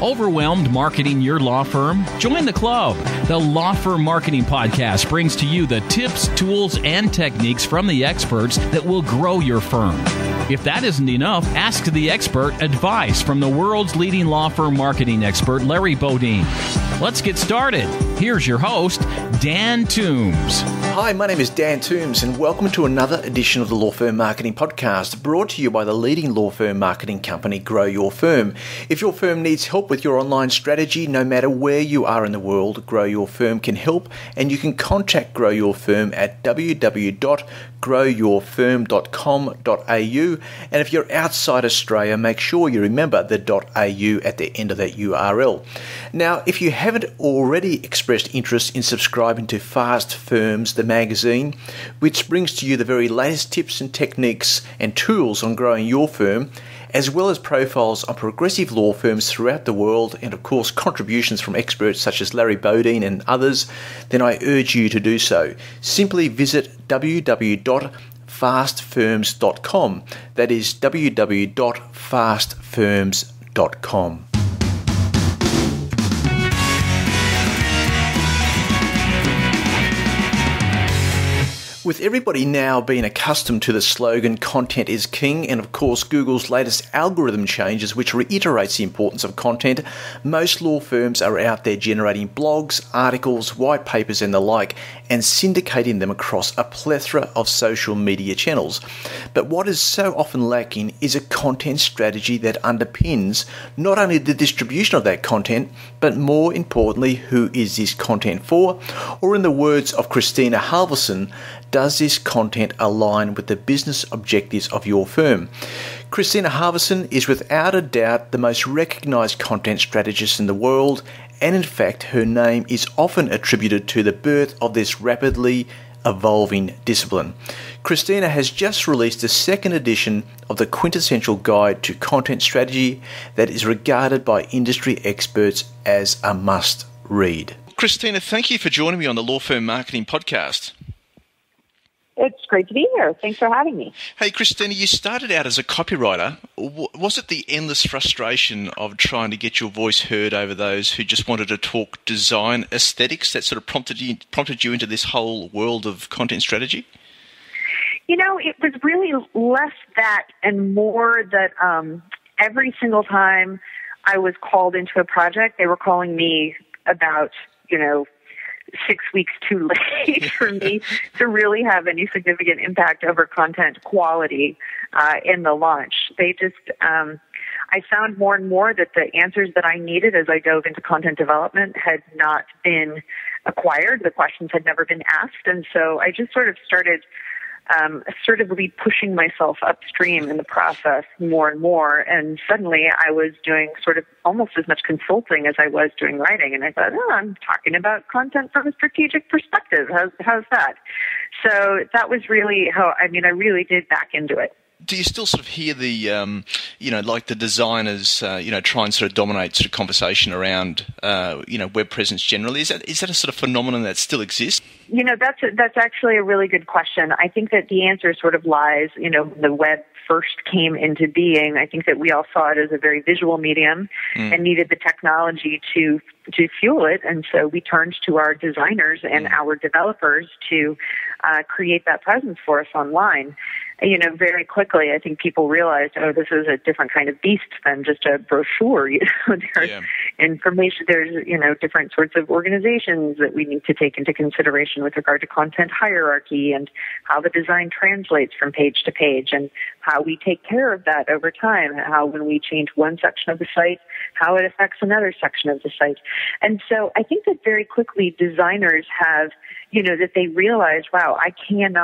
Overwhelmed marketing your law firm? Join the club. The Law Firm Marketing Podcast brings to you the tips, tools, and techniques from the experts that will grow your firm. If that isn't enough, ask the expert advice from the world's leading law firm marketing expert, Larry Bodine. Let's get started. Here's your host, Dan Toombs. Hi, my name is Dan Toombs, and welcome to another edition of the Law Firm Marketing Podcast, brought to you by the leading law firm marketing company, Grow Your Firm. If your firm needs help with your online strategy, no matter where you are in the world, Grow Your Firm can help, and you can contact Grow Your Firm at www.growyourfirm.com.au. And if you're outside Australia, make sure you remember the .au at the end of that URL. Now, if you haven't already expressed interest in subscribing to Fast Firms, the magazine, which brings to you the very latest tips and techniques and tools on growing your firm, as well as profiles on progressive law firms throughout the world, and of course contributions from experts such as Larry Bodine and others, then I urge you to do so. Simply visit www.fastfirms.com. That is www.fastfirms.com. With everybody now being accustomed to the slogan, content is king, and of course Google's latest algorithm changes, which reiterates the importance of content, most law firms are out there generating blogs, articles, white papers and the like, and syndicating them across a plethora of social media channels. But what is so often lacking is a content strategy that underpins not only the distribution of that content, but more importantly, who is this content for? Or in the words of Kristina Halvorson, does this content align with the business objectives of your firm? Kristina Halvorson is without a doubt the most recognised content strategist in the world, and in fact her name is often attributed to the birth of this rapidly evolving discipline. Kristina has just released the second edition of the quintessential guide to content strategy that is regarded by industry experts as a must-read. Kristina, thank you for joining me on the Law Firm Marketing Podcast. It's great to be here. Thanks for having me. Hey, Kristina, you started out as a copywriter. Was it the endless frustration of trying to get your voice heard over those who just wanted to talk design aesthetics that sort of prompted you into this whole world of content strategy? You know, it was really less that and more that every single time I was called into a project, they were calling me about, 6 weeks too late for me to really have any significant impact over content quality in the launch. They just, I found more and more that the answers that I needed as I dove into content development had not been acquired. The questions had never been asked. And so I just sort of started assertively pushing myself upstream in the process more and more. And suddenly I was doing sort of almost as much consulting as I was doing writing. And I thought, I'm talking about content from a strategic perspective. How's that? So that was really I really did back into it. Do you still sort of hear the, like the designers, try and sort of dominate sort of conversation around, web presence generally? Is that a sort of phenomenon that still exists? That's actually a really good question. I think that the answer sort of lies, the web first came into being. I think that we all saw it as a very visual medium and needed the technology to fuel it. And so we turned to our designers and our developers to create that presence for us online. Very quickly, I think people realized, this is a different kind of beast than just a brochure. There's information, there's, different sorts of organizations that we need to take into consideration with regard to content hierarchy and how the design translates from page to page and how we take care of that over time, how when we change one section of the site, how it affects another section of the site. And so I think that very quickly designers have, that they realize, wow, I can't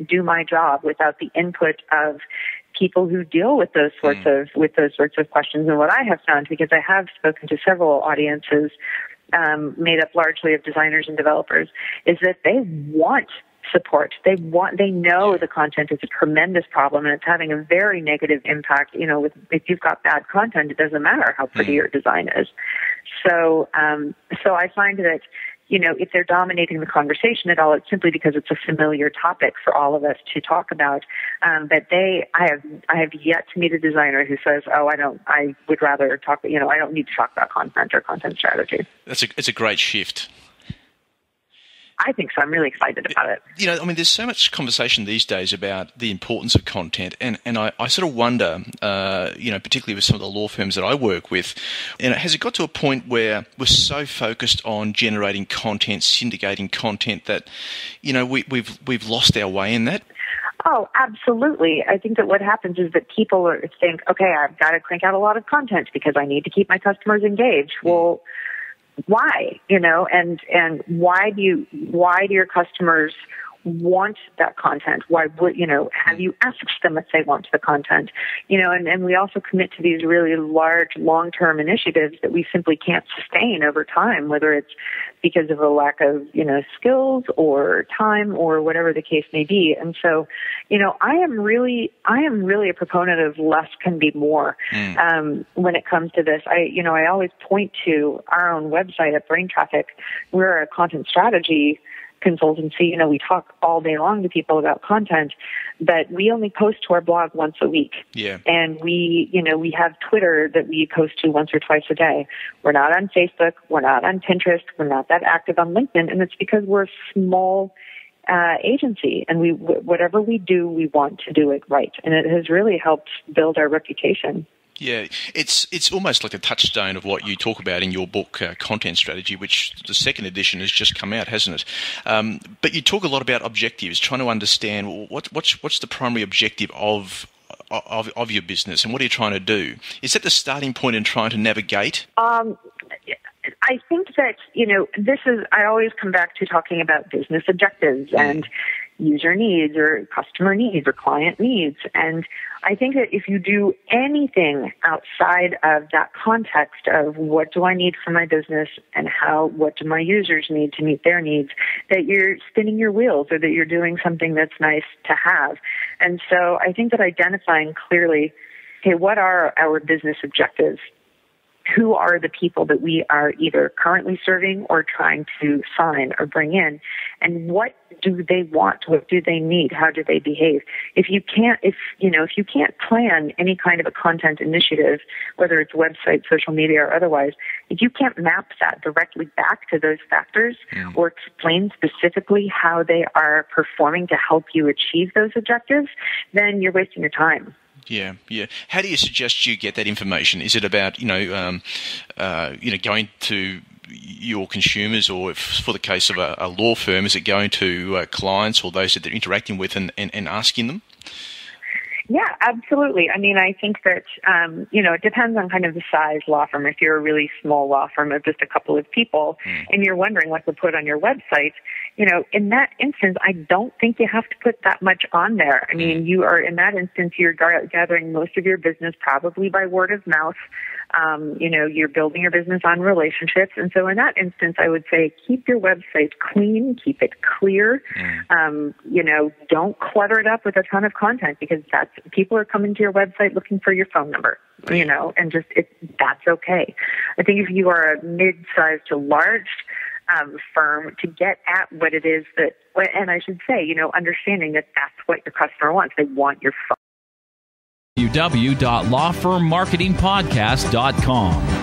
do my job without the input of people who deal with those sorts of questions. And what I have found, because I have spoken to several audiences made up largely of designers and developers, is that they want support. They know the content is a tremendous problem and it's having a very negative impact. If you've got bad content, it doesn't matter how pretty your design is. So I find that, if they're dominating the conversation at all, it's simply because it's a familiar topic for all of us to talk about. But I have yet to meet a designer who says, "Oh, I would rather talk. I don't need to talk about content or content strategy." It's a great shift. I think so. I'm really excited about it. There's so much conversation these days about the importance of content, and I sort of wonder, particularly with some of the law firms that I work with, has it got to a point where we're so focused on generating content, syndicating content, that we've lost our way in that? Oh, absolutely. I think that what happens is that people think, okay, I've got to crank out a lot of content because I need to keep my customers engaged. Well, why? And why do your customers want that content? Why would, have you asked them if they want the content? And we also commit to these really large long-term initiatives that we simply can't sustain over time, whether it's because of a lack of, skills or time or whatever the case may be. And so, I am really a proponent of less can be more, when it comes to this. I always point to our own website at Brain Traffic. We're a content strategy consultancy. We talk all day long to people about content, but we only post to our blog once a week. Yeah. And we have Twitter that we post to once or twice a day. We're not on Facebook. We're not on Pinterest. We're not that active on LinkedIn. And it's because we're a small agency, and whatever we do, we want to do it right. And it has really helped build our reputation. Yeah, it's almost like a touchstone of what you talk about in your book, Content Strategy, which the second edition has just come out, hasn't it? But you talk a lot about objectives, trying to understand what's the primary objective of your business, and what are you trying to do? Is that the starting point in trying to navigate? I think that, I always come back to talking about business objectives and user needs or customer needs or client needs. And I think that if you do anything outside of that context of what do I need for my business and what do my users need to meet their needs, that you're spinning your wheels or that you're doing something that's nice to have. And so I think that identifying clearly, okay, what are our business objectives? Who are the people that we are either currently serving or trying to sign or bring in? And what do they want? What do they need? How do they behave? If you can't plan any kind of a content initiative, whether it's website, social media, or otherwise, if you can't map that directly back to those factors or explain specifically how they are performing to help you achieve those objectives, then you're wasting your time. Yeah. How do you suggest you get that information? Is it about going to your consumers, or if for the case of a law firm, is it going to clients or those that they're interacting with and asking them? Yeah, absolutely. I mean, I think that, it depends on kind of the size law firm. If you're a really small law firm of just a couple of people and you're wondering what to put on your website, in that instance, I don't think you have to put that much on there. I mean, in that instance, you're gathering most of your business probably by word of mouth. You're building your business on relationships. And so in that instance, I would say keep your website clean, keep it clear. Don't clutter it up with a ton of content, because people are coming to your website looking for your phone number, and that's okay. I think if you are a mid-sized to large firm, to get at what it is that, and I should say, understanding that that's what your customer wants. They want your phone. www.lawfirmmarketingpodcast.com